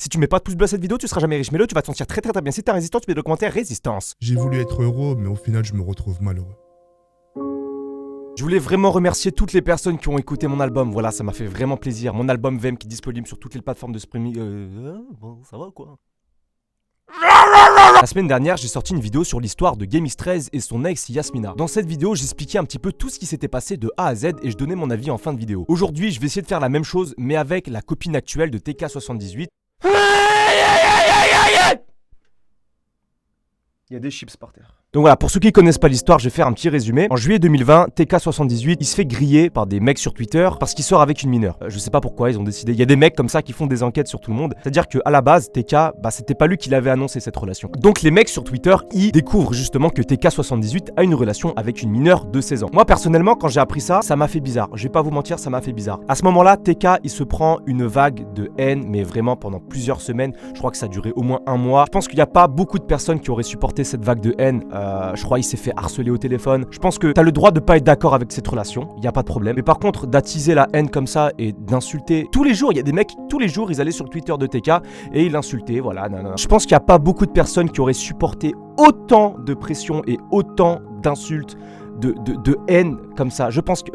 Si tu mets pas de pouce bleu à cette vidéo, tu seras jamais riche. Mets-le, tu vas te sentir très très bien. Si t'es un résistant, tu mets dans le commentaire résistance. J'ai voulu être heureux, mais au final, je me retrouve malheureux. Je voulais vraiment remercier toutes les personnes qui ont écouté mon album. Voilà, ça m'a fait vraiment plaisir. Mon album VM qui est disponible sur toutes les plateformes de streaming. Bon, ça va quoi. La semaine dernière, j'ai sorti une vidéo sur l'histoire de Gamix13 et son ex Yasmina. Dans cette vidéo, j'expliquais un petit peu tout ce qui s'était passé de A à Z et je donnais mon avis en fin de vidéo. Aujourd'hui, je vais essayer de faire la même chose, mais avec la copine actuelle de TK78. Il y a des chips par terre. Donc voilà, pour ceux qui connaissent pas l'histoire, je vais faire un petit résumé. En juillet 2020, TK78, il se fait griller par des mecs sur Twitter parce qu'il sort avec une mineure. Je sais pas pourquoi ils ont décidé. Il y a des mecs comme ça qui font des enquêtes sur tout le monde. C'est-à-dire que à la base, TK, c'était pas lui qui l'avait annoncé cette relation. Donc les mecs sur Twitter, ils découvrent justement que TK78 a une relation avec une mineure de 16 ans. Moi personnellement, quand j'ai appris ça, ça m'a fait bizarre. Je vais pas vous mentir, ça m'a fait bizarre. À ce moment-là, TK, il se prend une vague de haine, mais vraiment pendant plusieurs semaines. Je crois que ça a duré au moins un mois. Je pense qu'il y a pas beaucoup de personnes qui auraient supporté cette vague de haine. Je crois qu'il s'est fait harceler au téléphone. Je pense que t'as le droit de pas être d'accord avec cette relation, il y a pas de problème. Mais par contre, d'attiser la haine comme ça et d'insulter tous les jours, il y a des mecs, tous les jours, ils allaient sur le Twitter de TK et ils l'insultaient, voilà, nanana. Je pense qu'il y a pas beaucoup de personnes qui auraient supporté autant de pression et autant d'insultes, de haine comme ça. Je pense qu'il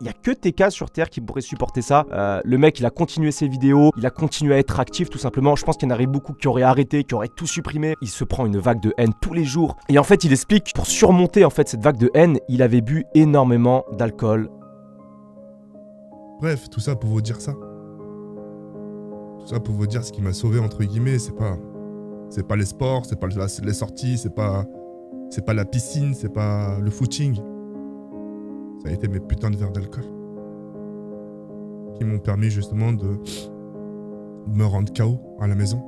y a que TK sur Terre qui pourrait supporter ça. Le mec, il a continué ses vidéos, il a continué à être actif tout simplement. Je pense qu'il y en aurait beaucoup qui auraient arrêté, qui auraient tout supprimé. Il se prend une vague de haine tous les jours. Et en fait, il explique, pour surmonter en fait cette vague de haine, il avait bu énormément d'alcool. Bref, tout ça pour vous dire ça. Tout ça pour vous dire ce qui m'a sauvé, entre guillemets, c'est pas les sports, c'est pas les sorties, c'est pas la piscine, c'est pas le footing. Ça a été mes putains de verres d'alcool. Qui m'ont permis justement de me rendre KO à la maison.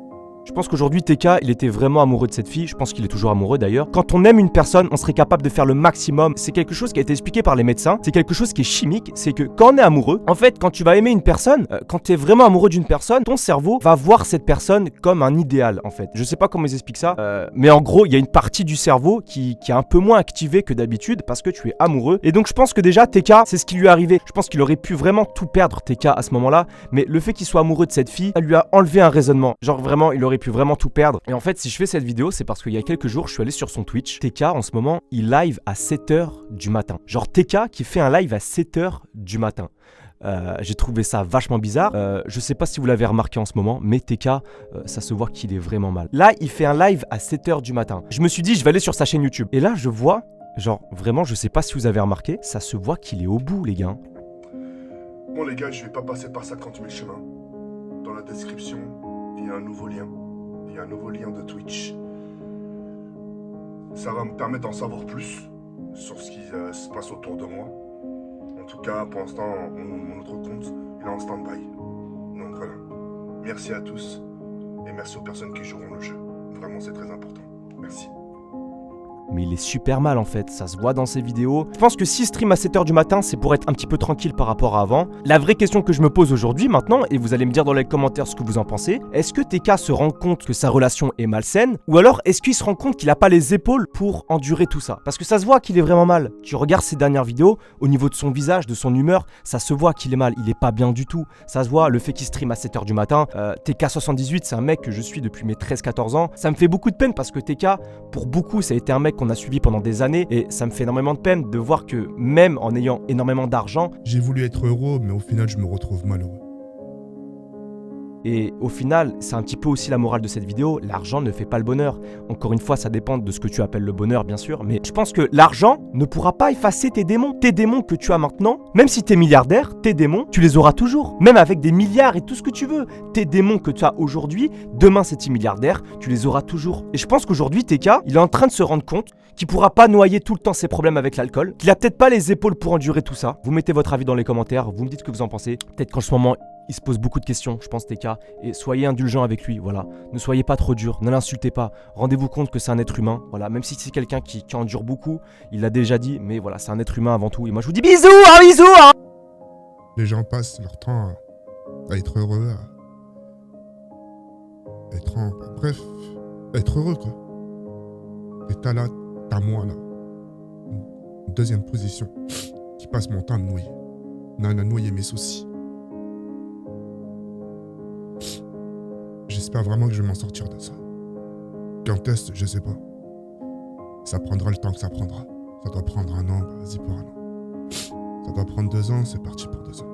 Je pense qu'aujourd'hui, TK, il était vraiment amoureux de cette fille. Je pense qu'il est toujours amoureux d'ailleurs. Quand on aime une personne, on serait capable de faire le maximum. C'est quelque chose qui a été expliqué par les médecins. C'est quelque chose qui est chimique. C'est que quand on est amoureux, en fait, quand tu vas aimer une personne, quand tu es vraiment amoureux d'une personne, ton cerveau va voir cette personne comme un idéal, en fait. Je sais pas comment ils expliquent ça, mais en gros, il y a une partie du cerveau qui est un peu moins activée que d'habitude parce que tu es amoureux. Et donc, je pense que déjà, TK, c'est ce qui lui est arrivé. Je pense qu'il aurait pu vraiment tout perdre, TK, à ce moment-là. Mais le fait qu'il soit amoureux de cette fille, ça lui a enlevé un raisonnement. Genre, vraiment, il aurait pu vraiment tout perdre. Et en fait, si je fais cette vidéo, c'est parce qu'il y a quelques jours, je suis allé sur son Twitch. TK, en ce moment, il live à 7h du matin. Genre TK qui fait un live à 7h du matin. J'ai trouvé ça vachement bizarre. Je sais pas si vous l'avez remarqué en ce moment, mais TK, ça se voit qu'il est vraiment mal. Là, il fait un live à 7h du matin. Je me suis dit, je vais aller sur sa chaîne YouTube. Et là, je vois, genre, vraiment, je sais pas si vous avez remarqué, ça se voit qu'il est au bout, les gars. Bon les gars, je vais pas passer par 50 000 chemins. Dans la description, il y a un nouveau lien. Il y a un nouveau lien de Twitch. Ça va me permettre d'en savoir plus sur ce qui se passe autour de moi. En tout cas, pour l'instant, mon autre compte, il est en stand-by. Donc voilà. Merci à tous et merci aux personnes qui joueront le jeu. Vraiment, c'est très important. Merci. Mais il est super mal en fait, ça se voit dans ses vidéos. Je pense que si stream à 7h du matin, c'est pour être un petit peu tranquille par rapport à avant. La vraie question que je me pose aujourd'hui maintenant, et vous allez me dire dans les commentaires ce que vous en pensez, est-ce que TK se rend compte que sa relation est malsaine? Ou alors est-ce qu'il se rend compte qu'il a pas les épaules pour endurer tout ça? Parce que ça se voit qu'il est vraiment mal. Tu regardes ses dernières vidéos, au niveau de son visage, de son humeur, ça se voit qu'il est mal, il est pas bien du tout. Ça se voit, le fait qu'il stream à 7h du matin. TK78, c'est un mec que je suis depuis mes 13-14 ans. Ça me fait beaucoup de peine parce que TK, pour beaucoup, ça a été un mec qu'on a suivi pendant des années et ça me fait énormément de peine de voir que même en ayant énormément d'argent, j'ai voulu être heureux, mais au final, je me retrouve malheureux. et au final, c'est un petit peu aussi la morale de cette vidéo, l'argent ne fait pas le bonheur. Encore une fois, ça dépend de ce que tu appelles le bonheur, bien sûr, mais je pense que l'argent ne pourra pas effacer tes démons. Tes démons que tu as maintenant, même si tu es milliardaire, tes démons, tu les auras toujours. Même avec des milliards et tout ce que tu veux. Tes démons que tu as aujourd'hui, demain si tu es milliardaire, tu les auras toujours. Et je pense qu'aujourd'hui, TK, il est en train de se rendre compte qu'il pourra pas noyer tout le temps ses problèmes avec l'alcool, qu'il a peut-être pas les épaules pour endurer tout ça. Vous mettez votre avis dans les commentaires, vous me dites ce que vous en pensez. Peut-être qu'en ce moment, il se pose beaucoup de questions, je pense, TK, et soyez indulgents avec lui, voilà. Ne soyez pas trop dur, ne l'insultez pas. Rendez-vous compte que c'est un être humain, voilà. Même si c'est quelqu'un qui endure beaucoup, il l'a déjà dit, mais voilà, c'est un être humain avant tout. Et moi, je vous dis bisous, bisous, hein. Les gens passent leur temps à être heureux, à être bref, à être heureux, quoi. Et t'as là, t'as moi, là. Une deuxième position qui passe mon temps à me noyer. À noyer mes soucis. j'espère vraiment que je vais m'en sortir de ça. Qu'un test, je sais pas. Ça prendra le temps que ça prendra. Ça doit prendre 1 an, bah, vas-y pour 1 an. Ça doit prendre 2 ans, c'est parti pour 2 ans.